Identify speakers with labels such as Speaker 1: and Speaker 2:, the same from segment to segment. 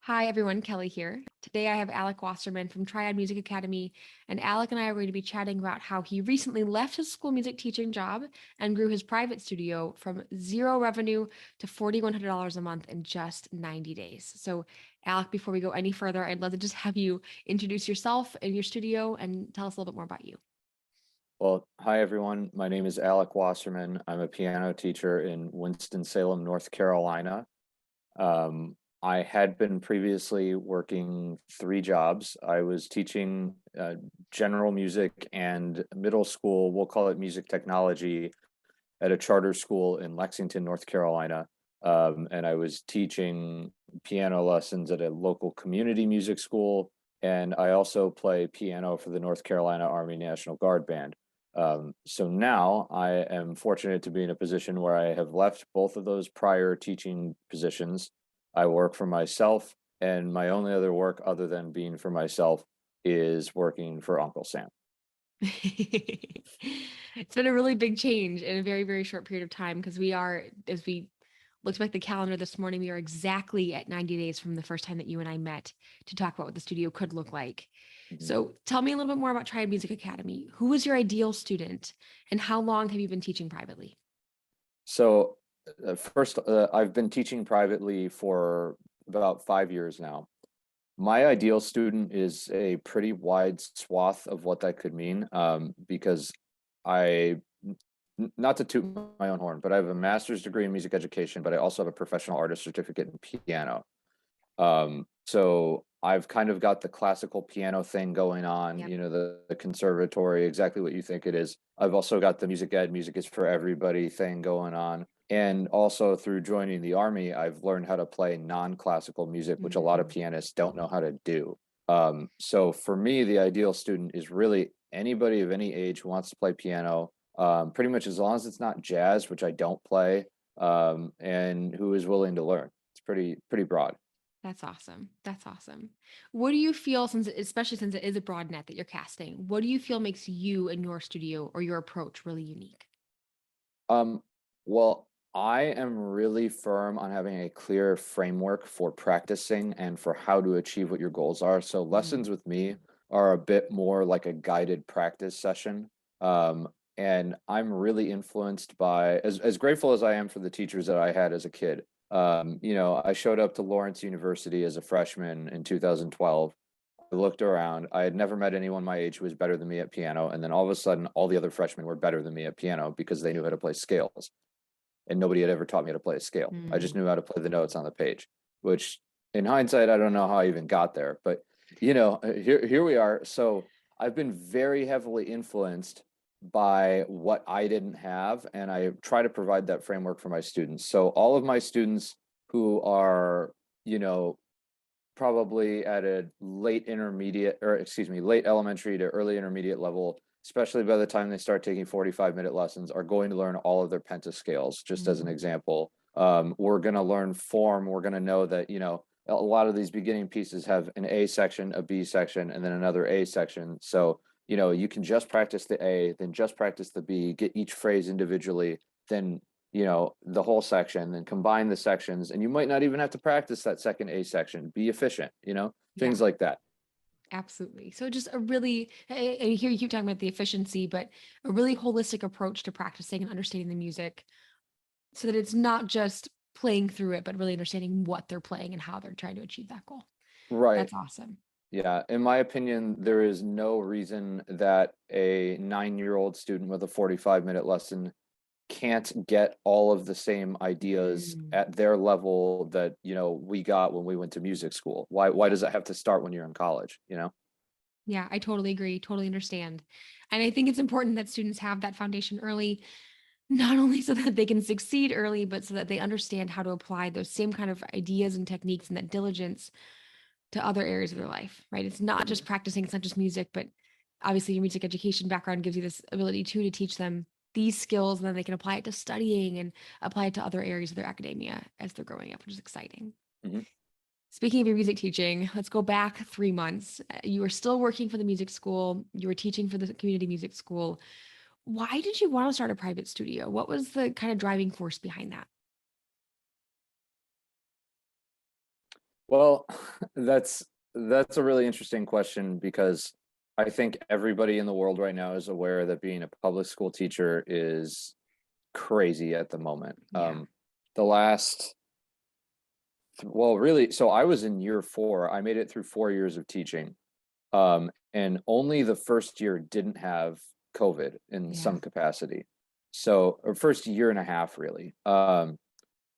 Speaker 1: Hi everyone, Kelly here. Today I have Alek Wasserman from Triad Music Academy, and Alek and I are going to be chatting about how he recently left his school music teaching job and grew his private studio from zero revenue to $4,100 a month in just 90 days. So, Alek, before we go any further, I'd love to just have you introduce yourself and your studio and tell us a little bit more about you.
Speaker 2: Well, hi everyone. My name is Alek Wasserman. I'm a piano teacher in Winston-Salem, North Carolina. I had been previously working three jobs. I was teaching general music and middle school, we'll call it music technology, at a charter school in Lexington, North Carolina. And I was teaching piano lessons at a local community music school. And I also play piano for the North Carolina Army National Guard Band. So now I am fortunate to be in a position where I have left both of those prior teaching positions. I work for myself, and my only other work other than being for myself is working for Uncle Sam.
Speaker 1: It's been a really big change in a very, very short period of time because as we looked back at the calendar this morning, we are exactly at 90 days from the first time that you and I met to talk about what the studio could look like.
Speaker 2: Mhm.
Speaker 1: So tell me a little bit more about Triad Music Academy. Who was your ideal student and how long have you been teaching privately?
Speaker 2: So, first, I've been teaching privately for about 5 years now. My ideal student is a pretty wide swath of what that could mean, because I, not to toot my own horn, but I have a master's degree in music education, but I also have a professional artist certificate in piano. So I've kind of got the classical piano thing going on,
Speaker 1: Yep.
Speaker 2: the conservatory, exactly what you think it is. I've also got the music ed, music is for everybody thing going on. And also through joining the army, I've learned how to play non-classical music, which a lot of
Speaker 1: Mm,
Speaker 2: pianists don't know how to do. So for me, the ideal student is really anybody of any age who wants to play piano, pretty much as long as it's not jazz, which I don't play, and who is willing to learn. It's pretty broad.
Speaker 1: that's awesome. That's awesome. What do you feel, especially since it is a broad net that you're casting, what do you feel makes you and your studio or your approach really unique?
Speaker 2: Um, well, I am really firm on having a clear framework for practicing and for how to achieve what your goals are. So
Speaker 1: Mm,
Speaker 2: lessons with me are a bit more like a guided practice session. And I'm really influenced by as grateful as I am for the teachers that I had as a kid. I showed up to Lawrence University as a freshman in 2012. I looked around. I had never met anyone my age who was better than me at piano. And then all of a sudden, all the other freshmen were better than me at piano because they knew how to play scales. And nobody had ever taught me how to play a scale. I just
Speaker 1: mm,
Speaker 2: knew how to play the notes on the page, which in hindsight, I don't know how I even got there. But here we are. So I've been very heavily influenced by what I didn't have, and I try to provide that framework for my students. So all of my students who are, you know, probably at a late intermediate, or excuse me, late elementary to early intermediate level, especially by the time they start taking 45-minute lessons, are going to learn all of their pentascales, just as an
Speaker 1: mm.
Speaker 2: example. We're going to learn form. We're going to know that, a lot of these beginning pieces have an A section, a B section, and then another A section. So, you can just practice the A, then just practice the B, get each phrase individually, then the whole section, then combine the sections, and you might not even have to practice that second A section. Be efficient,
Speaker 1: Yeah.
Speaker 2: things like that.
Speaker 1: Absolutely. So just a really, and here you keep talking about the efficiency, but a really holistic approach to practicing and understanding the music so that it's not just playing through it, but really understanding what they're playing and how they're trying to achieve that goal.
Speaker 2: Right.
Speaker 1: That's awesome.
Speaker 2: Yeah. In my opinion, there is no reason that a 9-year-old student with a 45-minute lesson can't get all of the same ideas
Speaker 1: Mm.
Speaker 2: at their level that, we got when we went to music school. Why
Speaker 1: Yeah.
Speaker 2: does that have to start when you're in college?
Speaker 1: Yeah, I totally agree. Totally understand. And I think it's important that students have that foundation early, not only so that they can succeed early, but so that they understand how to apply those same kind of ideas and techniques and that diligence to other areas of their life, right? It's not just practicing, it's not just music, but obviously your music education background gives you this ability too to teach them these skills and then they can apply it to studying and apply it to other areas of their academia as they're growing up, which is exciting.
Speaker 2: Mhm.
Speaker 1: Speaking of your music teaching, let's go back 3 months. You were still working for the music school, you were teaching for the community music school. Why did you want to start a private studio? What was the kind of driving force behind that?
Speaker 2: Well, that's that's a really interesting question because I think everybody in the world right now is aware that being a public school teacher is crazy at the moment.
Speaker 1: Yeah.
Speaker 2: The last, well, really, so I was in year four. I made it through 4 years of teaching. And only the first year didn't have COVID in
Speaker 1: Yeah.
Speaker 2: some capacity. So, or first year and a half, really.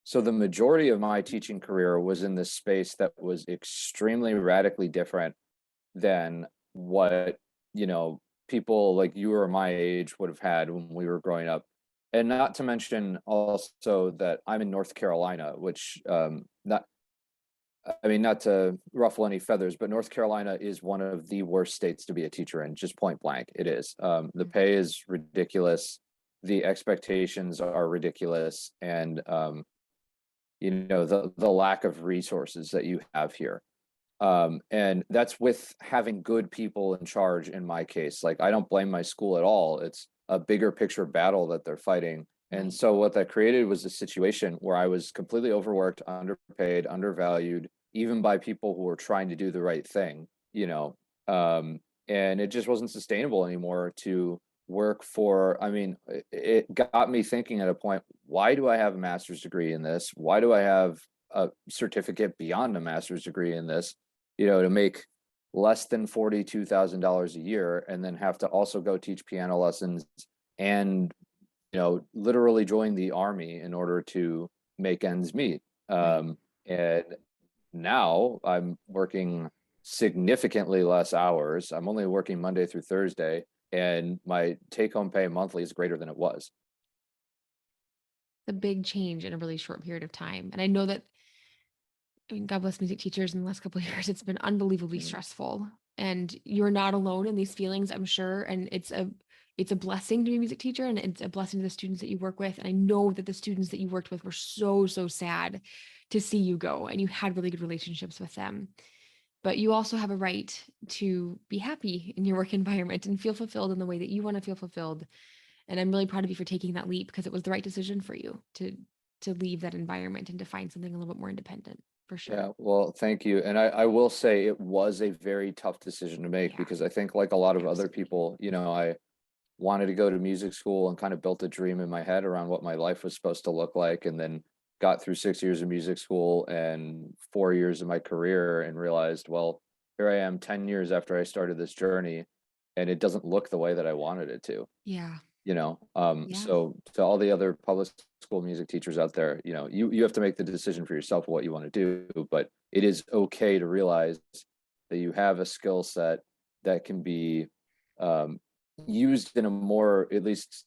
Speaker 2: So the majority of my teaching career was in this space that was extremely radically different than what, you know, people like you or my age would have had when we were growing up. And not to mention also that I'm in North Carolina, which not I mean, not to ruffle any feathers, but North Carolina is one of the worst states to be a teacher in, just point blank. It is. The
Speaker 1: Mm.
Speaker 2: pay is ridiculous. The expectations are ridiculous. And you know, the lack of resources that you have here. And that's with having good people in charge in my case. Like I don't blame my school at all. It's a bigger picture battle that they're fighting. And
Speaker 1: Right.
Speaker 2: so what that created was a situation where I was completely overworked, underpaid, undervalued, even by people who were trying to do the right thing, you know. And it just wasn't sustainable anymore to work for. I mean, it got me thinking at a point, why do I have a master's degree in this? Why do I have a certificate beyond a master's degree in this? You know, to make less than $42,000 a year and then have to also go teach piano lessons and, you know, literally join the army in order to make ends meet.
Speaker 1: Right.
Speaker 2: And now I'm working significantly less hours. I'm only working Monday through Thursday, and my take home pay monthly is greater than it was.
Speaker 1: The big change in a really short period of time. And I know that, I mean, God bless music teachers in the last couple of years. It's been unbelievably
Speaker 2: Mm.
Speaker 1: stressful. And you're not alone in these feelings, I'm sure. And it's a blessing to be a music teacher and it's a blessing to the students that you work with. And I know that the students that you worked with were so, so sad to see you go and you had really good relationships with them. But you also have a right to be happy in your work environment and feel fulfilled in the way that you want to feel fulfilled. And I'm really proud of you for taking that leap because it was the right decision for you to leave that environment and to find something a little bit more independent, for sure.
Speaker 2: Yeah, well, thank you. And I will say it was a very tough decision to make
Speaker 1: Yeah,
Speaker 2: because I think, like a lot of other
Speaker 1: absolutely.
Speaker 2: people, you know, I wanted to go to music school and kind of built a dream in my head around what my life was supposed to look like. And then got through 6 years of music school and 4 years of my career and realized, well, here I am 10 years after I started this journey and it doesn't look the way that I wanted it to,
Speaker 1: Yeah,
Speaker 2: you know.
Speaker 1: yeah,
Speaker 2: So to all the other public school music teachers out there, you know, you have to make the decision for yourself what you want to do, but it is okay to realize that you have a skill set that can be um, used in a more, at least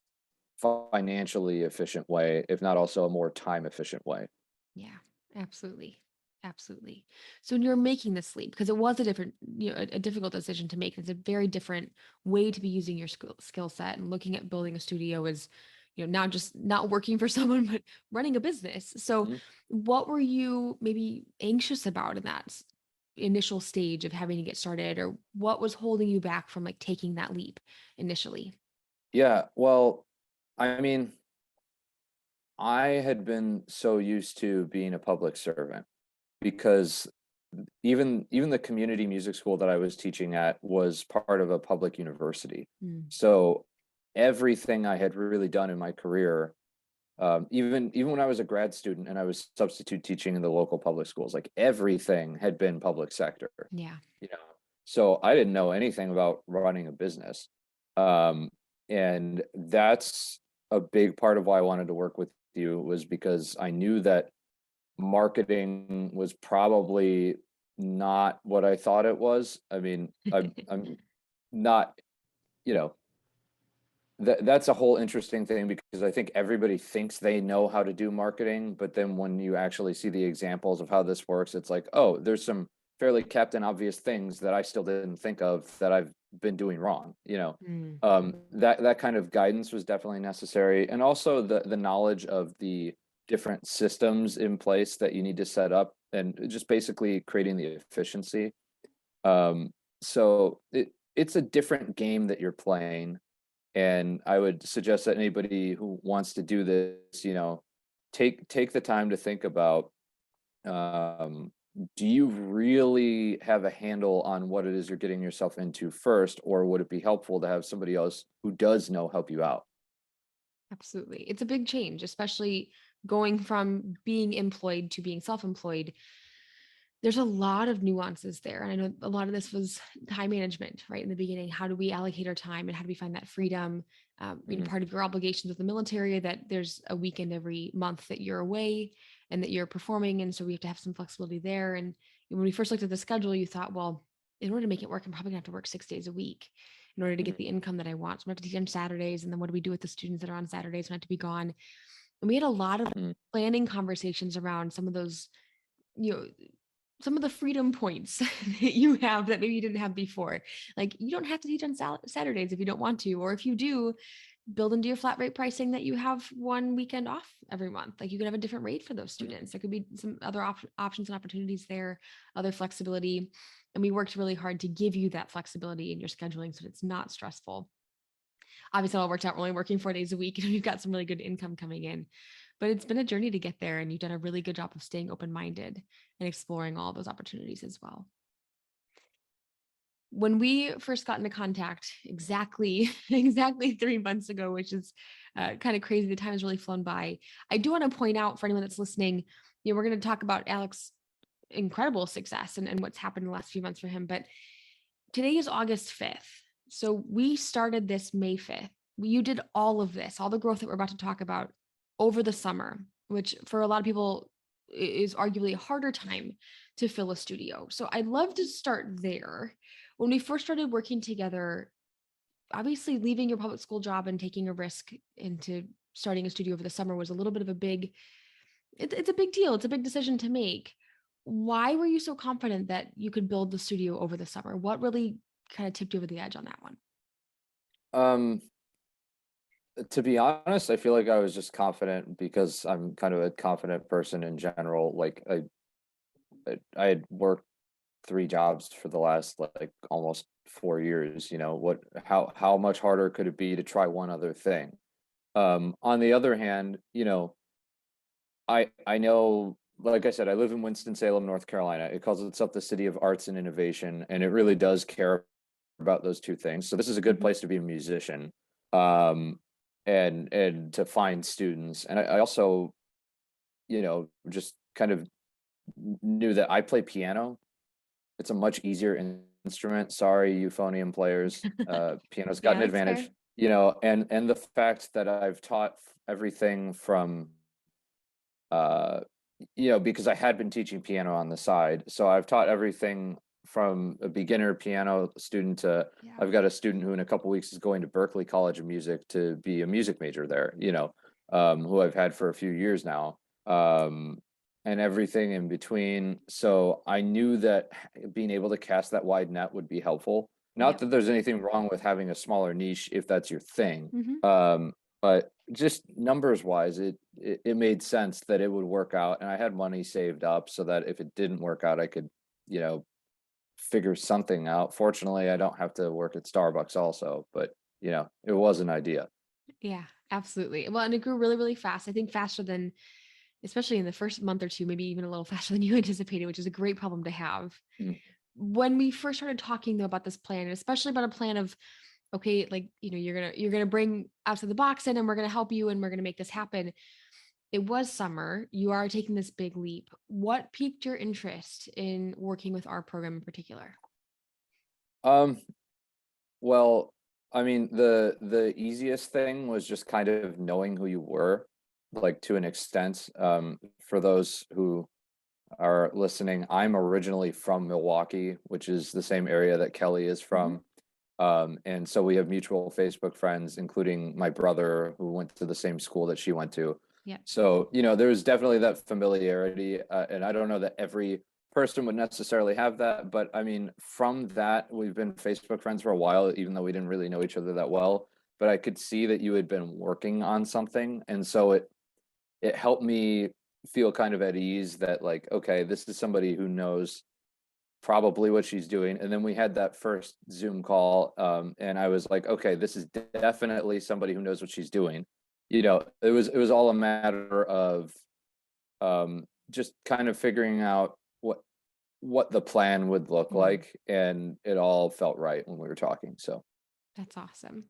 Speaker 2: financially efficient way, if not also a more time efficient way.
Speaker 1: yeah, absolutely. Absolutely. So when you're making this leap, because it was a different, a difficult decision to make. It's a very different way to be using your skill set and looking at building a studio is, not just not working for someone, but running a business. So
Speaker 2: Mhm.
Speaker 1: what were you maybe anxious about in that initial stage of having to get started, or what was holding you back from like taking that leap initially?
Speaker 2: Yeah, well, I mean, I had been so used to being a public servant because even the community music school that I was teaching at was part of a public university.
Speaker 1: Mm,
Speaker 2: So everything I had really done in my career, even when I was a grad student and I was substitute teaching in the local public schools, like everything had been public sector,
Speaker 1: yeah.
Speaker 2: you know. So I didn't know anything about running a business. Um, and that's a big part of why I wanted to work with you was because I knew that marketing was probably not what I thought it was. I mean, I'm not, you know, that's a whole interesting thing because I think everybody thinks they know how to do marketing, but then when you actually see the examples of how this works, it's like, oh, there's some fairly captain obvious things that I still didn't think of that I've been doing wrong, you know.
Speaker 1: Mm,
Speaker 2: That kind of guidance was definitely necessary, and also the knowledge of the different systems in place that you need to set up, and just basically creating the efficiency. So it's a different game that you're playing, and I would suggest that anybody who wants to do this, you know, take the time to think about do you really have a handle on what it is you're getting yourself into first, or would it be helpful to have somebody else who does know help you out?
Speaker 1: Absolutely. It's a big change, especially going from being employed to being self-employed. There's a lot of nuances there. And I know a lot of this was time management, right? In the beginning, how do we allocate our time and how do we find that freedom?
Speaker 2: Mhm,
Speaker 1: Part of your obligations with the military that there's a weekend every month that you're away and that you're performing. And so we have to have some flexibility there. And when we first looked at the schedule, you thought, well, in order to make it work, I'm probably gonna have to work 6 days a week in order to get
Speaker 2: mhm,
Speaker 1: the income that I want. So I'm gonna have to teach on Saturdays. And then what do we do with the students that are on Saturdays when I have to be gone? And we had a lot of
Speaker 2: mhm,
Speaker 1: planning conversations around some of those, you know, some of the freedom points that you have that maybe you didn't have before. Like you don't have to teach on Saturdays if you don't want to, or if you do, build into your flat rate pricing that you have one weekend off every month. Like you could have a different rate for those
Speaker 2: mhm.
Speaker 1: students. There could be some other options and opportunities there, other flexibility. And we worked really hard to give you that flexibility in your scheduling so that it's not stressful. Obviously, it all worked out. We're only working 4 days a week and we've got some really good income coming in. But it's been a journey to get there. And you've done a really good job of staying open minded and exploring all those opportunities as well. When we first got into contact exactly exactly 3 months ago, which is kind of crazy, the time has really flown by. I do want to point out for anyone that's listening, we're going to talk about Alex's incredible success and what's happened in the last few months for him, but today is August 5th. So we started this May 5th. You did all of this, all the growth that we're about to talk about over the summer, which for a lot of people is arguably a harder time to fill a studio. So I'd love to start there. When we first started working together, obviously leaving your public school job and taking a risk into starting a studio over the summer was a little bit of a big, it's a big deal. It's a big decision to make. Why were you so confident that you could build the studio over the summer? What really kind of tipped you over the edge on that one?
Speaker 2: Um, to be honest, I feel like I was just confident because I'm kind of a confident person in general. Like I had worked 3 jobs for the last like almost 4 years. How much harder could it be to try one other thing? On the other hand, I know, like I said, I live in Winston-Salem, North Carolina. It calls itself the city of arts and innovation, and it really does care about those two things. So this is a good
Speaker 1: Mhm.
Speaker 2: place to be a musician, um, and to find students. And I also, just kind of knew that I play piano. It's a much easier instrument. Sorry, euphonium players. Piano's got an
Speaker 1: Yeah, that's fair.
Speaker 2: advantage, and the fact that I've taught everything from uh because I had been teaching piano on the side. So I've taught everything from a beginner piano student to
Speaker 1: Yeah.
Speaker 2: I've got a student who in a couple weeks is going to Berkeley College of Music to be a music major there, who I've had for a few years now. And everything in between. So I knew that being able to cast that wide net would be helpful. Not
Speaker 1: Yep.
Speaker 2: that there's anything wrong with having a smaller niche if that's your thing.
Speaker 1: Hmm.
Speaker 2: But just numbers wise, it made sense that it would work out, and I had money saved up so that if it didn't work out, I could, you know, figure something out. Fortunately, I don't have to work at Starbucks also, but it was an idea.
Speaker 1: Yeah, absolutely. Well, and it grew really, really fast. I think faster than, especially in the first month or two, maybe even a little faster than you anticipated, which is a great problem to have.
Speaker 2: Mm,
Speaker 1: When we first started talking though about this plan, and especially about a plan of, okay, like, you're gonna bring outside the box in and we're gonna help you and we're gonna make this happen. It was summer. You are taking this big leap. What piqued your interest in working with our program in particular?
Speaker 2: Um, well, I mean, the easiest thing was just kind of knowing who you were, like to an extent. For those who are listening, I'm originally from Milwaukee, which is the same area that Kelly is
Speaker 1: Mhm.
Speaker 2: from. And so we have mutual Facebook friends, including my brother who went to the same school that she went to.
Speaker 1: Yeah.
Speaker 2: So, there's definitely that familiarity. And I don't know that every person would necessarily have that, but I mean, from that, we've been Facebook friends for a while, even though we didn't really know each other that well. But I could see that you had been working on something. And so it helped me feel kind of at ease that, like, okay, this is somebody who knows probably what she's doing. And then we had that first Zoom call, and I was like, okay, this is definitely somebody who knows what she's doing. It was all a matter of just kind of figuring out what the plan would look
Speaker 1: Mhm.
Speaker 2: like, and it all felt right when we were talking. So,
Speaker 1: That's awesome.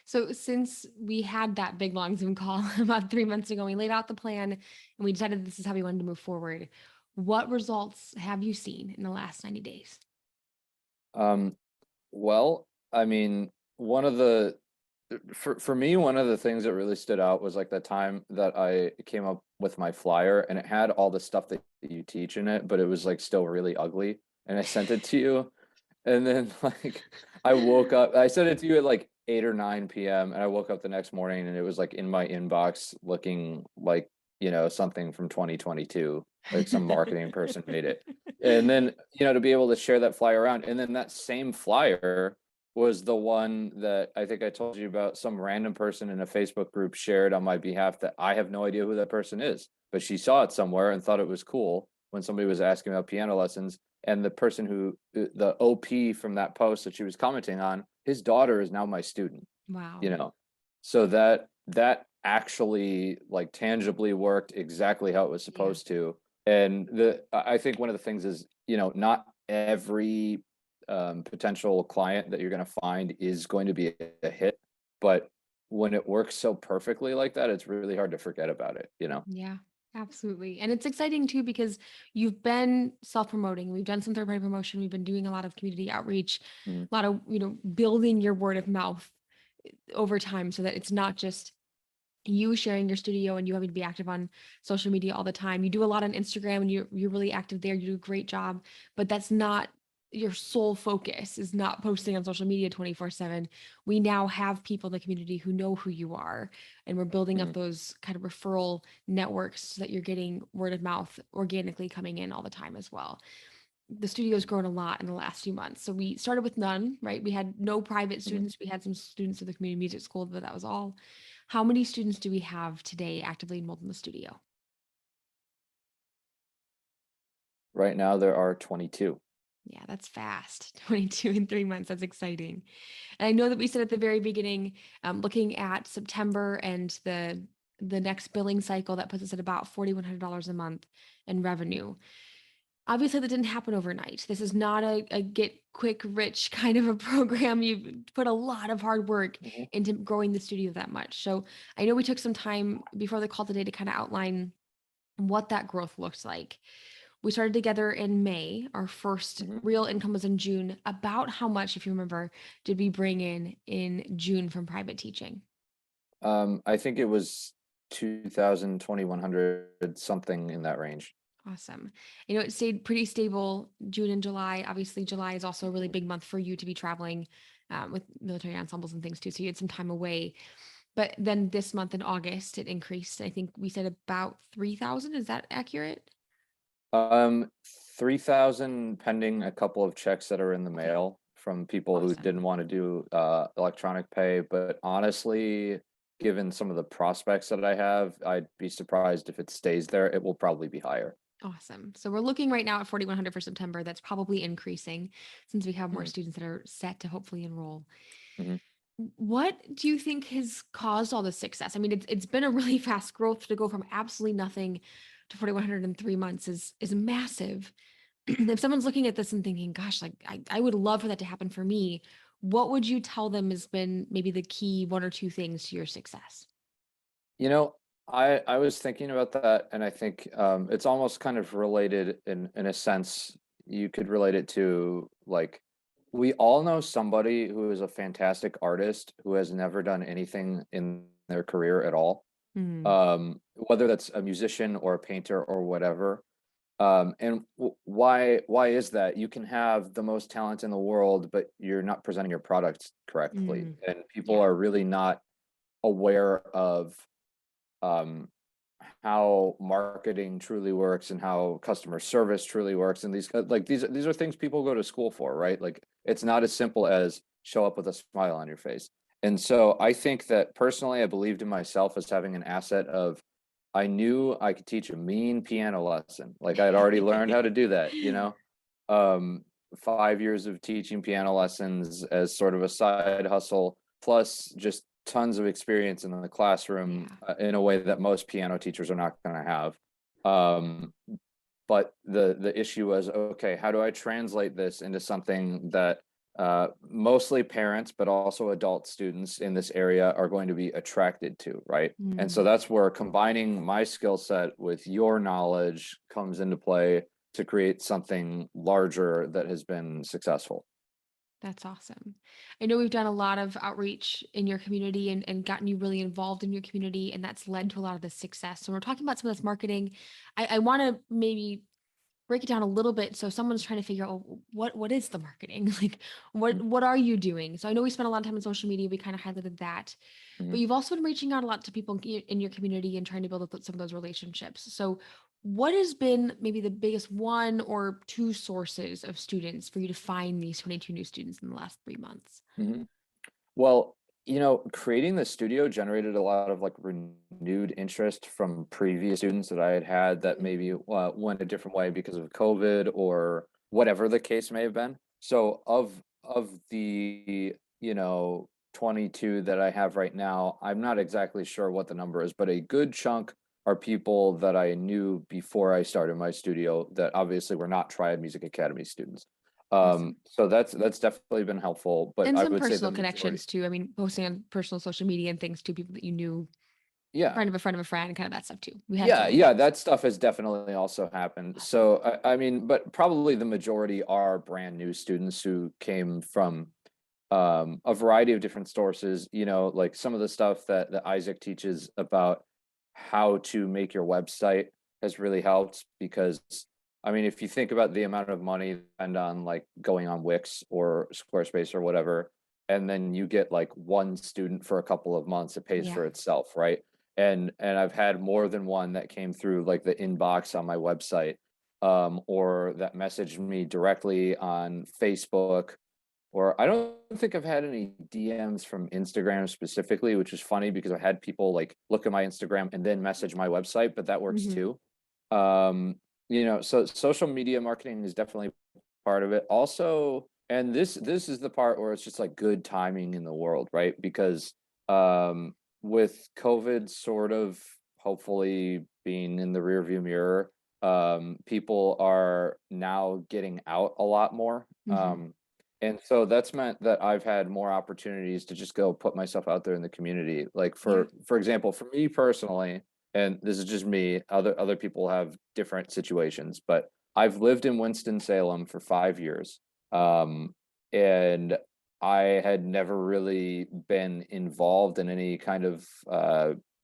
Speaker 1: So since we had that big long Zoom call about 3 months ago, we laid out the plan and we decided this is how we wanted to move forward. What results have you seen in the last 90 days?
Speaker 2: um, well, I mean, one of the for me, one of the things that really stood out was like the time that I came up with my flyer, and it had all the stuff that you teach in it, but it was like still really ugly. And I sent it to you, and then like I woke up, I sent it to you at like 8 or 9 p.m. and I woke up the next morning and it was like in my inbox looking like, something from 2022, like some marketing person made it. And then, to be able to share that flyer around, and then that same flyer was the one that I think I told you about, some random person in a Facebook group shared on my behalf that I have no idea who that person is, but she saw it somewhere and thought it was cool when somebody was asking about piano lessons. And the person who, the OP from that post that she was commenting on, his daughter is now my student, you
Speaker 1: Wow.
Speaker 2: know. So that actually like tangibly worked exactly how it was
Speaker 1: Yeah.
Speaker 2: supposed to. And I think one of the things is, not every potential client that you're going to find is going to be a hit, but when it works so perfectly like that, it's really hard to forget about it.
Speaker 1: Yeah, absolutely. And it's exciting too because you've been self-promoting. We've done some third-party promotion. We've been doing a lot of community outreach,
Speaker 2: Mhm.
Speaker 1: a lot of, building your word of mouth over time so that it's not just you sharing your studio and you having to be active on social media all the time. You do a lot on Instagram and you're really active there. You do a great job, but that's not your sole focus is not posting on social media 24/7. We now have people in the community who know who you are and we're building up
Speaker 2: Mhm.
Speaker 1: those kind of referral networks so that you're getting word of mouth organically coming in all the time as well. The studio's grown a lot in the last few months. So we started with none, right? We had no private
Speaker 2: Mhm.
Speaker 1: students. We had some students at the community music school, but that was all. How many students do we have today actively enrolled in the studio?
Speaker 2: Right now there are 22.
Speaker 1: Yeah, that's fast. 22 in 3 months. That's exciting. And I know that we said at the very beginning, looking at September and the next billing cycle, that puts us at about $4,100 a month in revenue. Obviously, that didn't happen overnight. This is not a get quick rich kind of a program. You've put a lot of hard work
Speaker 2: Mhm.
Speaker 1: into growing the studio that much. So I know we took some time before the call today to kind of outline what that growth looks like. We started together in May. Our first
Speaker 2: Mhm.
Speaker 1: real income was in June. About how much, if you remember, did we bring in June from private teaching?
Speaker 2: I think it was 2000, 2100, something in that range.
Speaker 1: Awesome. It stayed pretty stable June and July. Obviously, July is also a really big month for you to be traveling with military ensembles and things too. So you had some time away. But then this month in August, it increased. I think we said about 3,000. Is that accurate?
Speaker 2: Um, 3000 pending a couple of checks that are in the
Speaker 1: Okay.
Speaker 2: mail from people who
Speaker 1: Awesome.
Speaker 2: didn't want to do electronic pay. But honestly, given some of the prospects that I have, I'd be surprised if it stays there. It will probably be higher.
Speaker 1: Awesome. So we're looking right now at 4,100 for September. That's probably increasing since we have more
Speaker 2: Mhm.
Speaker 1: students that are set to hopefully enroll.
Speaker 2: Mhm.
Speaker 1: What do you think has caused all this success? I mean, it's been a really fast growth to go from absolutely nothing to 4,100 in 3 months is massive. If someone's looking at this and thinking, gosh, like I would love for that to happen for me, what would you tell them has been maybe the key one or two things to your success?
Speaker 2: You know, I was thinking about that, and I think it's almost kind of related in a sense. You could relate it to like we all know somebody who is a fantastic artist who has never done anything in their career at all.
Speaker 1: Hmm.
Speaker 2: Whether that's a musician or a painter or whatever. And why is that? You can have the most talent in the world, but you're not presenting your product correctly,
Speaker 1: Mm.
Speaker 2: and people
Speaker 1: Yeah.
Speaker 2: are really not aware of um, how marketing truly works and how customer service truly works. And these are things people go to school for, right? Like it's not as simple as show up with a smile on your face. And so I think that personally, I believed in myself as having an asset of I knew I could teach a mean piano lesson. Like I had already learned how to do that. Um, 5 years of teaching piano lessons as sort of a side hustle, plus just tons of experience in the classroom
Speaker 1: Yeah.
Speaker 2: in a way that most piano teachers are not going to have. Um, but the issue was, okay, how do I translate this into something that mostly parents, but also adult students in this area are going to be attracted to, right? And so
Speaker 1: Mm,
Speaker 2: that's where combining my skill set with your knowledge comes into play to create something larger that has been successful.
Speaker 1: that's awesome. I know we've done a lot of outreach in your community and gotten you really involved in your community, and that's led to a lot of the success. So, we're talking about some of this marketing. I want to maybe break it down a little bit so someone's trying to figure out, "Oh, what is the marketing?" Like, what are you doing? So I know we spent a lot of time on social media, we kind of highlighted that, but
Speaker 2: Mhm.
Speaker 1: you've also been reaching out a lot to people in your community and trying to build up some of those relationships. So what has been maybe the biggest one or two sources of students for you to find these 22 new students in the last 3 months?
Speaker 2: Mhm. Well, creating the studio generated a lot of like renewed interest from previous students that I had had that maybe
Speaker 1: Mm,
Speaker 2: went a different way because of COVID or whatever the case may have been. So of the 22 that I have right now, I'm not exactly sure what the number is, but a good chunk are people that I knew before I started my studio that obviously were not Triad Music Academy students.
Speaker 1: awesome.
Speaker 2: So that's definitely been helpful, but
Speaker 1: And
Speaker 2: I
Speaker 1: some
Speaker 2: would say the
Speaker 1: personal
Speaker 2: majority.
Speaker 1: connections too. I mean, posting on personal social media and things to people that you knew,
Speaker 2: Yeah.
Speaker 1: friend of a friend of a friend, kind of that stuff too. We had
Speaker 2: Yeah,
Speaker 1: all of
Speaker 2: yeah,
Speaker 1: those.
Speaker 2: that stuff has definitely also happened.
Speaker 1: Awesome.
Speaker 2: So I mean, but probably the majority are brand new students who came from a variety of different sources, like some of the stuff that Isaac teaches about how to make your website has really helped because I mean, if you think about the amount of money you spend on like going on Wix or Squarespace or whatever, and then you get like one student for a couple of months, it pays
Speaker 1: Yeah.
Speaker 2: for itself, right? And I've had more than one that came through like the inbox on my website, or that messaged me directly on Facebook, or I don't think I've had any DMs from Instagram specifically, which is funny because I had people like look at my Instagram and then message my website, but that works
Speaker 1: Hmm.
Speaker 2: too. Um, so social media marketing is definitely part of it. Also, and this is the part where it's just like good timing in the world, right? Because with COVID sort of hopefully being in the rearview mirror, people are now getting out a lot more.
Speaker 1: Hmm.
Speaker 2: And so that's meant that I've had more opportunities to just go put myself out there in the community. Like
Speaker 1: Yeah.
Speaker 2: for example, for me personally, and this is just me, other people have different situations, but I've lived in Winston-Salem for 5 years. Um, and I had never really been involved in any kind of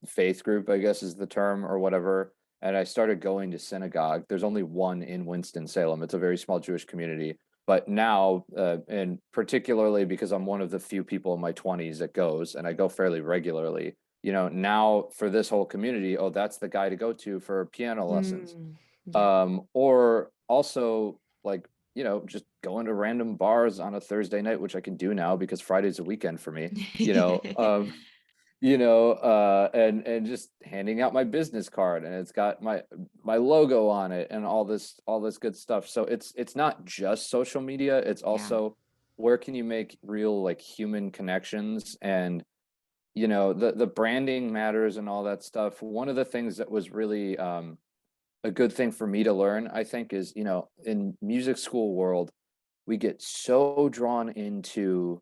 Speaker 2: faith group, I guess is the term or whatever. And I started going to synagogue. There's only one in Winston-Salem. It's a very small Jewish community, but now, and particularly because I'm one of the few people in my 20s that goes, and I go fairly regularly, now for this whole community, oh, that's the guy to go to for piano lessons.
Speaker 1: Mm, yeah.
Speaker 2: Or also like, just going to random bars on a Thursday night, which I can do now because Friday's a weekend for me, you know, um, and just handing out my business card and it's got my logo on it and all this good stuff. So it's not just social media, it's
Speaker 1: Yeah.
Speaker 2: also where can you make real like human connections, and the branding matters and all that stuff. One of the things that was really a good thing for me to learn, I think, is in music school world we get so drawn into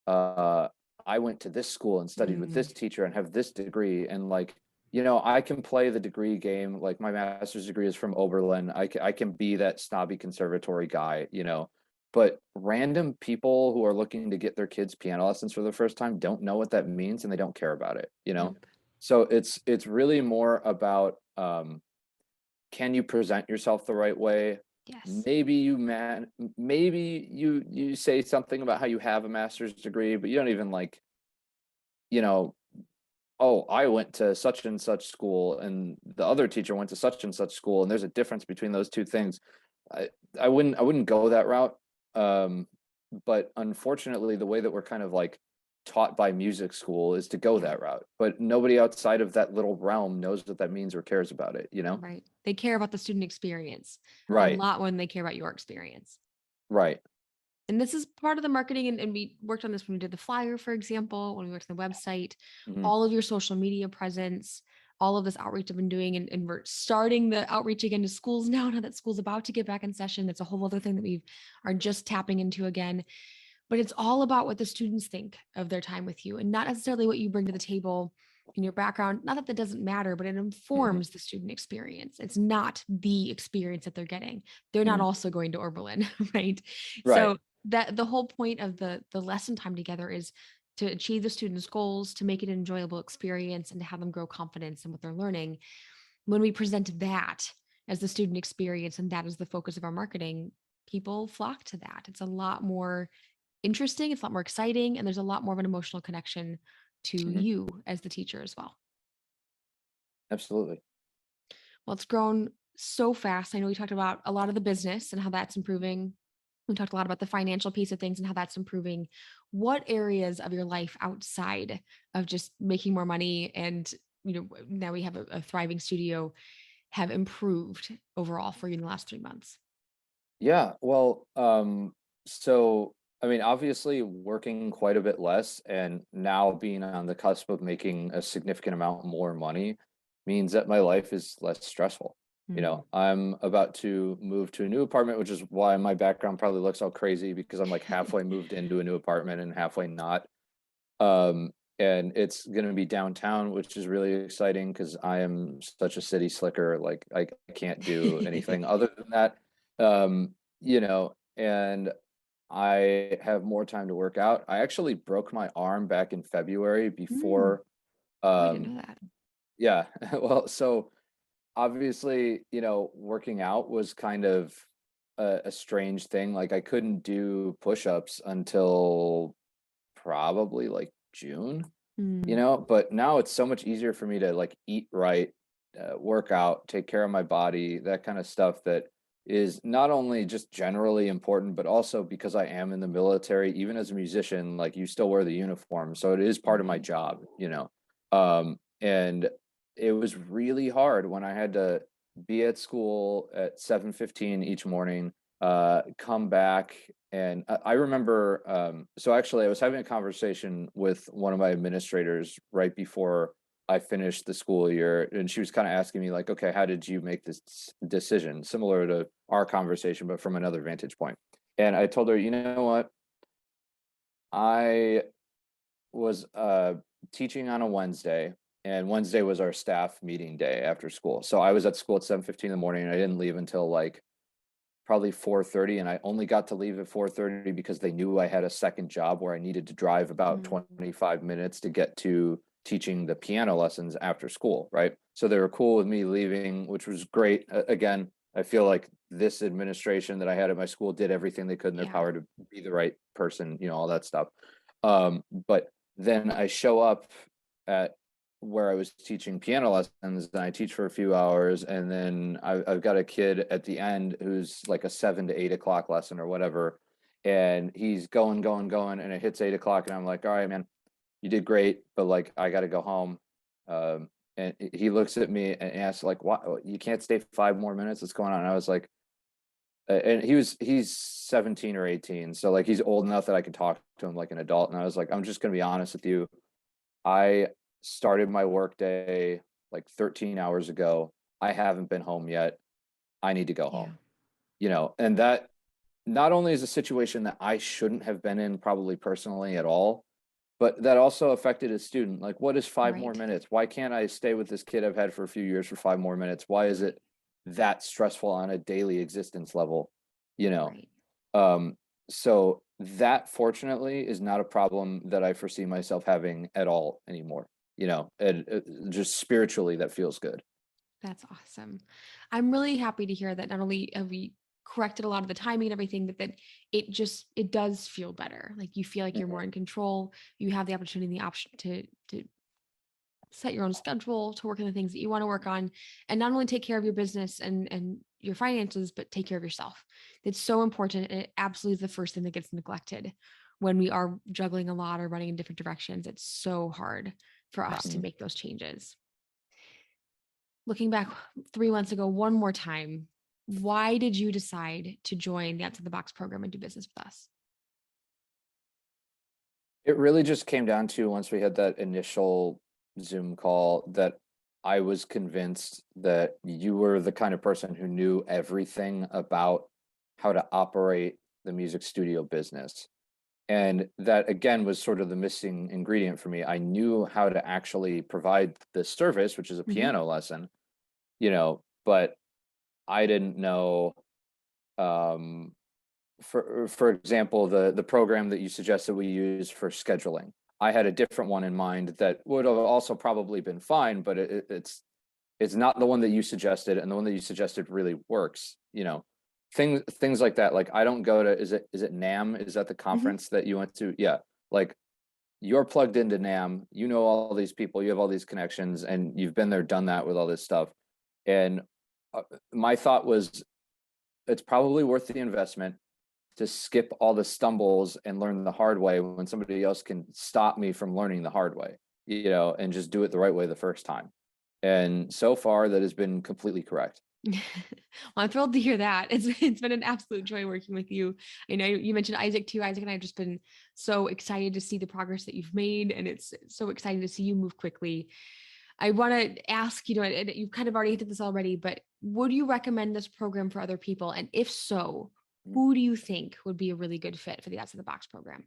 Speaker 2: uh I went to this school and studied with
Speaker 1: Mm,
Speaker 2: this teacher and have this degree, and like I can play the degree game. Like my master's degree is from Oberlin. I can be that snobby conservatory guy, but random people who are looking to get their kids piano lessons for the first time don't know what that means and they don't care about it.
Speaker 1: yep.
Speaker 2: So it's really more about can you present yourself the right way?
Speaker 1: Yes.
Speaker 2: Maybe you say something about how you have a master's degree, but you don't even like, you know, oh, I went to such and such school and the other teacher went to such and such school, and there's a difference between those two things. I I wouldn't go that route. Um, but unfortunately, the way that we're kind of like taught by music school is to go
Speaker 1: Yeah.
Speaker 2: that route. But nobody outside of that little realm knows what that means or cares about it?
Speaker 1: Right. They care about the student experience a
Speaker 2: Right,
Speaker 1: lot when they care about your experience.
Speaker 2: right.
Speaker 1: And this is part of the marketing. And we worked on this when we did the flyer, for example, when we worked on the website,
Speaker 2: Mhm.
Speaker 1: all of your social media presence. all of this outreach I've been doing, and we're starting the outreach again to schools now that school's about to get back in session. That's a whole other thing that we are just tapping into again. But it's all about what the students think of their time with you, and not necessarily what you bring to the table in your background. Not that that doesn't matter, but it
Speaker 2: Mhm.
Speaker 1: informs the student experience. It's not the experience that they're getting. They're not
Speaker 2: Mhm.
Speaker 1: also going to Oberlin, right?
Speaker 2: Right.
Speaker 1: So that the whole point of the lesson time together is to achieve the students' goals, to make it an enjoyable experience, and to have them grow confidence in what they're learning. When we present that as the student experience and that is the focus of our marketing, people flock to that. It's a lot more interesting, it's a lot more exciting, and there's a lot more of an emotional connection to
Speaker 2: Mhm.
Speaker 1: you as the teacher as well.
Speaker 2: Absolutely.
Speaker 1: Well, it's grown so fast. I know we talked about a lot of the business and how that's improving. We talked a lot about the financial piece of things and how that's improving. What areas of your life outside of just making more money and now we have a thriving studio have improved overall for you in the last 3 months?
Speaker 2: Yeah, well, so I mean, obviously working quite a bit less and now being on the cusp of making a significant amount more money means that my life is less stressful.
Speaker 1: Mm.
Speaker 2: I'm about to move to a new apartment, which is why my background probably looks all crazy because I'm like halfway moved into a new apartment and halfway not. And it's gonna be downtown, which is really exciting because I am such a city slicker. Like I can't do anything other than that. And I have more time to work out. I actually broke my arm back in February
Speaker 1: Mm.
Speaker 2: before.
Speaker 1: Oh, I didn't
Speaker 2: Um,
Speaker 1: know that.
Speaker 2: yeah, well, so obviously, working out was kind of a strange thing. Like I couldn't do push-ups until probably like June,
Speaker 1: Mm.
Speaker 2: but now it's so much easier for me to like eat right, work out, take care of my body, that kind of stuff that is not only just generally important, but also because I am in the military, even as a musician, like you still wear the uniform. So it is part of my
Speaker 1: Right.
Speaker 2: job. And it was really hard when I had to be at school at 7:15 each morning, come back. And I remember, so actually, I was having a conversation with one of my administrators right before I finished the school year, and she was kind of asking me, like, okay, how did you make this decision? Similar to our conversation, but from another vantage point. And I told her, you know what? I was teaching on a Wednesday, and Wednesday was our staff meeting day after school. So I was at school at 7:15 in the morning, and I didn't leave until like probably 4:30, and I only got to leave at 4:30 because they knew I had a second job where I needed to drive about
Speaker 1: Mm.
Speaker 2: 25 minutes to get to teaching the piano lessons after school, right? So they were cool with me leaving, which was great. Again, I feel like this administration that I had at my school did everything they could in their
Speaker 1: Yeah.
Speaker 2: power to be the right person, all that stuff. But then I show up at where I was teaching piano lessons, and I teach for a few hours, and then I've got a kid at the end who's like a 7 to 8 o'clock lesson or whatever, and he's going, going, going, and it hits 8 o'clock, and I'm like, all right, man, you did great, but like I got to go home. And he looks at me and asks, like, "What? You can't stay 5 more minutes? What's going on?" And I was like, and he's 17 or 18, so like he's old enough that I can talk to him like an adult. And I was like, I'm just gonna be honest with you. I started my workday like 13 hours ago. I haven't been home yet. I need to go home.
Speaker 1: Yeah.
Speaker 2: And that not only is a situation that I shouldn't have been in probably personally at all, but that also affected a student. Like, what is 5 more
Speaker 1: Right.
Speaker 2: minutes? Why can't I stay with this kid I've had for a few years for 5 more minutes? Why is it that stressful on a daily existence level? You know,
Speaker 1: Right.
Speaker 2: um, so that fortunately is not a problem that I foresee myself having at all anymore. And just spiritually, that feels good.
Speaker 1: That's awesome. I'm really happy to hear that not only have we corrected a lot of the timing and everything, but that it does feel better. Like you feel like you're more
Speaker 2: Mhm.
Speaker 1: in control. You have the opportunity, the option to set your own schedule, to work on the things that you want to work on, and not only take care of your business and your finances, but take care of yourself. It's so important. And it absolutely is the first thing that gets neglected when we are juggling a lot or running in different directions. It's so hard for us to
Speaker 2: Mhm.
Speaker 1: make those changes. Looking back 3 months ago, one more time, why did you decide to join the Outside the Box program and do business with us?
Speaker 2: It really just came down to once we had that initial Zoom call that I was convinced that you were the kind of person who knew everything about how to operate the music studio business. And that again was sort of the missing ingredient for me. I knew how to actually provide the service, which is a
Speaker 1: Hmm.
Speaker 2: piano lesson, but I didn't know, um, for example, the program that you suggested we use for scheduling. I had a different one in mind that would have also probably been fine, but it's not the one that you suggested, and the one that you suggested really works. Things like that. Like I don't go to, is it NAM? Is that the
Speaker 1: Hmm.
Speaker 2: conference that you went to? Yeah. Like you're plugged into NAM, you know all these people, you have all these connections, and you've been there, done that with all this stuff. And uh, my thought was it's probably worth the investment to skip all the stumbles and learn the hard way when somebody else can stop me from learning the hard way, and just do it the right way the first time. And so far, that has been completely correct.
Speaker 1: Well, I'm thrilled to hear that. It's been an absolute joy working with you. I know you mentioned Isaac too. Isaac and I have just been so excited to see the progress that you've made, and it's so exciting to see you move quickly. I want to ask, and you've kind of already hinted this already, but would you recommend this program for other people? And if so, who do you think would be a really good fit for the Outside the Box program?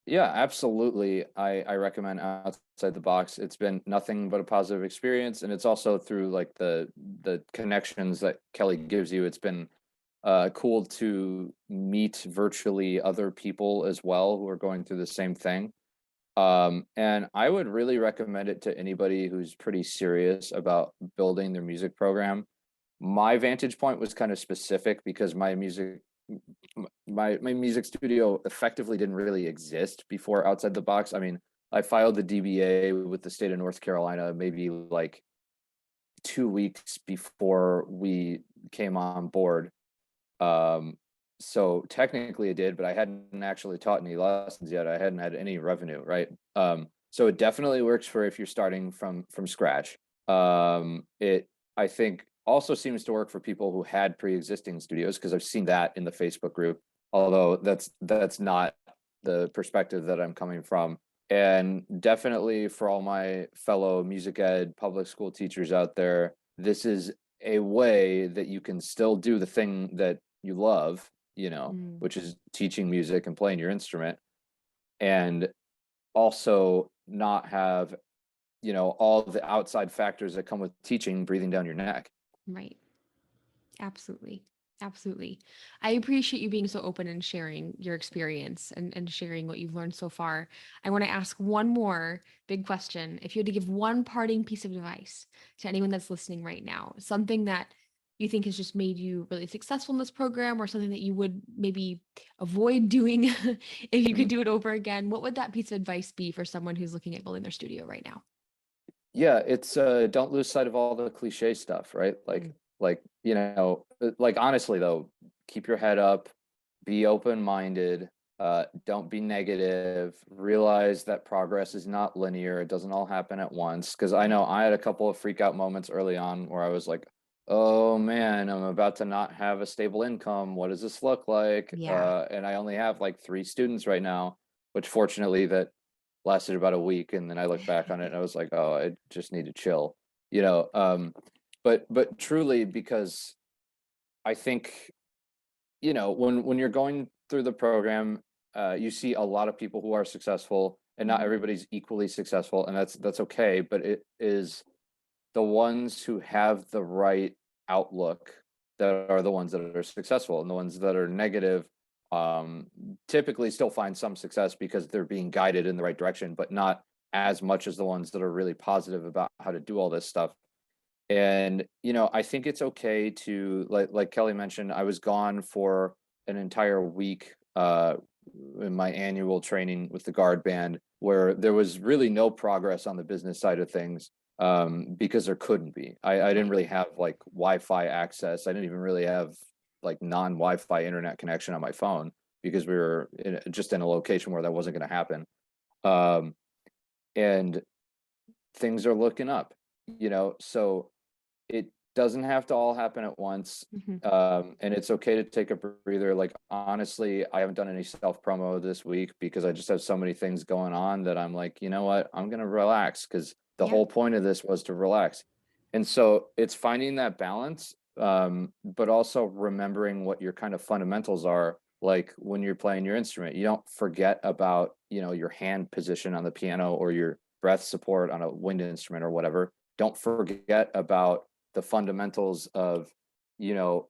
Speaker 2: Yeah, absolutely. I recommend Outside the Box. It's been nothing but a positive experience, and it's also through like the connections that Kelly gives you. It's been cool to meet virtually other people as well who are going through the same thing. And I would really recommend it to anybody who's pretty serious about building their music program. My vantage point was kind of specific because my music studio effectively didn't really exist before Outside the Box. I mean, I filed the DBA with the state of North Carolina maybe like 2 weeks before we came on board. Um, so technically I did, but I hadn't actually taught any lessons yet. I hadn't had any revenue, right? So it definitely works for if you're starting from scratch. It I think also seems to work for people who had pre-existing studios because I've seen that in the Facebook group, although that's not the perspective that I'm coming from. And definitely for all my fellow music ed public school teachers out there, this is a way that you can still do the thing that you love,
Speaker 1: Mm,
Speaker 2: which is teaching music and playing your instrument, and also not have, all the outside factors that come with teaching breathing down your neck.
Speaker 1: right. Absolutely. Absolutely. I appreciate you being so open and sharing your experience and sharing what you've learned so far. I want to ask one more big question. If you had to give one parting piece of advice to anyone that's listening right now, something that you think has just made you really successful in this program, or something that you would maybe avoid doing if you could
Speaker 2: Mhm.
Speaker 1: do it over again, what would that piece of advice be for someone who's looking at building their studio right now?
Speaker 2: Yeah, it's don't lose sight of all the cliche stuff, right?
Speaker 1: Mm,
Speaker 2: Like honestly though, keep your head up, be open-minded, don't be negative, realize that progress is not linear, it doesn't all happen at once. Because I
Speaker 1: right.
Speaker 2: know I had a couple of freak out moments early on where I was like, oh man, I'm about to not have a stable income. What does this look like?
Speaker 1: Yeah.
Speaker 2: And I only have like 3 students right now, which fortunately that lasted about a week, and then I look back on it and I was like, oh, I just need to chill, you know. But truly, because I think, when you're going through the program, you see a lot of people who are successful, and not
Speaker 1: Mhm.
Speaker 2: everybody's equally successful, and that's okay. But it is the ones who have the right outlook that are the ones that are successful, and the ones that are negative um typically still find some success because they're being guided in the right direction, but not as much as the ones that are really positive about how to do all this stuff. And I think it's okay to, like Kelly mentioned, I was gone for an entire week in my annual training with the guard band, where there was really no progress on the business side of things, because there couldn't be. I didn't
Speaker 1: Right.
Speaker 2: really have like Wi-Fi access. I didn't even really have like non-Wi-Fi internet connection on my phone because we were just in a location where that wasn't going to happen. Um, and things are looking up, so it doesn't have to all happen at once.
Speaker 1: Mhm.
Speaker 2: And it's okay to take a breather. Like, honestly, I haven't done any self promo this week because I just have so many things going on that I'm like, you know what, I'm gonna relax because the
Speaker 1: Yeah.
Speaker 2: whole point of this was to relax. And so it's finding that balance, but also remembering what your kind of fundamentals are. Like when you're playing your instrument, you don't forget about, your hand position on the piano or your breath support on a wind instrument or whatever. Don't forget about the fundamentals of,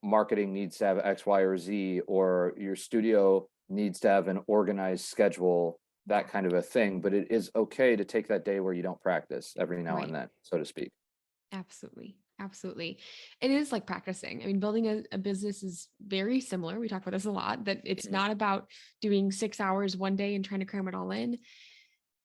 Speaker 2: marketing needs to have X, Y, or Z, or your studio needs to have an organized schedule, that
Speaker 1: Yeah.
Speaker 2: kind of a thing. But it is okay to take that day where you don't practice every now and
Speaker 1: Right.
Speaker 2: then, so to speak.
Speaker 1: Absolutely. Absolutely. It is like practicing. I mean, building a business is very similar. We talk about this a lot, that it's
Speaker 2: Mhm.
Speaker 1: not about doing 6 hours one day and trying to cram it all in.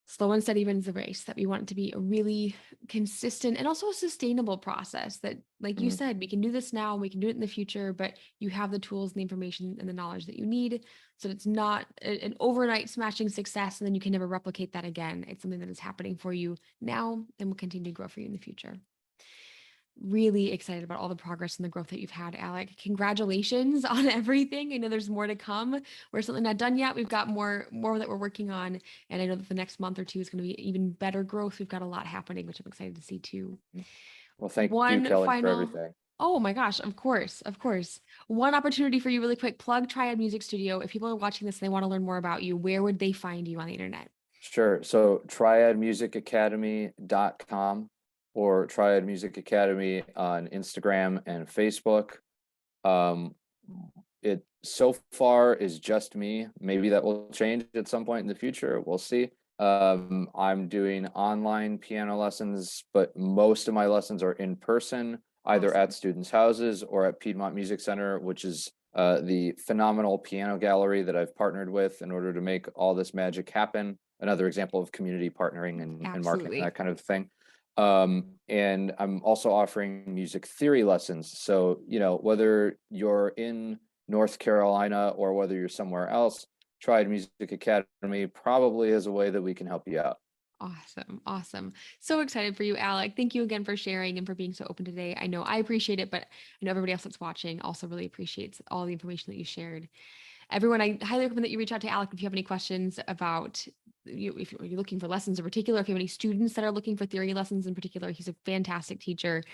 Speaker 1: Slow and steady wins the race, that we want it to be a really consistent and also a sustainable process that, like you
Speaker 2: Mhm.
Speaker 1: said, we can do this now, we can do it in the future, but you have the tools and the information and the knowledge that you need. So it's not an overnight smashing success and then you can never replicate that again. It's something that is happening for you now and will continue to grow for you in the future. Really excited about all the progress and the growth that you've had, Alec. Congratulations on everything. I know there's more to come. We're certainly not done yet. We've got more that we're working on, and I know that the next month or two is going to be even better growth. We've got a lot happening, which I'm excited to see too.
Speaker 2: Well, thank you,
Speaker 1: One
Speaker 2: Kelly, for
Speaker 1: final.
Speaker 2: everything.
Speaker 1: Oh my gosh, of course, of course. One opportunity for you really quick. Plug Triad Music Studio. If people are watching this and they want to learn more about you, where would they find you on the internet?
Speaker 2: Sure. So triadmusicacademy.com or Triad Music Academy on Instagram and Facebook. Um, it so far is just me. Maybe that will change at some point in the future. We'll see. I'm doing online piano lessons, but most of my lessons are in person, either at
Speaker 1: Awesome.
Speaker 2: students' houses or at Piedmont Music Center, which is the phenomenal piano gallery that I've partnered with in order to make all this magic happen. Another example of community partnering and marketing,
Speaker 1: Absolutely.
Speaker 2: that kind of thing. And I'm also offering music theory lessons. So, whether you're in North Carolina or whether you're somewhere else, Triad Music Academy probably is a way that we can help you out.
Speaker 1: Awesome. Awesome. So excited for you, Alec. Thank you again for sharing and for being so open today. I know I appreciate it, but I know everybody else that's watching also really appreciates all the information that you shared. Everyone, I highly recommend that you reach out to Alec if you have any questions about you, if you're looking for lessons in particular, if you have any students that are looking for theory lessons in particular. He's a fantastic teacher.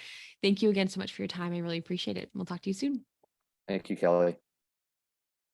Speaker 1: Thank you again so much for your time. I really appreciate it. We'll talk to you soon.
Speaker 2: Thank you, Kelly.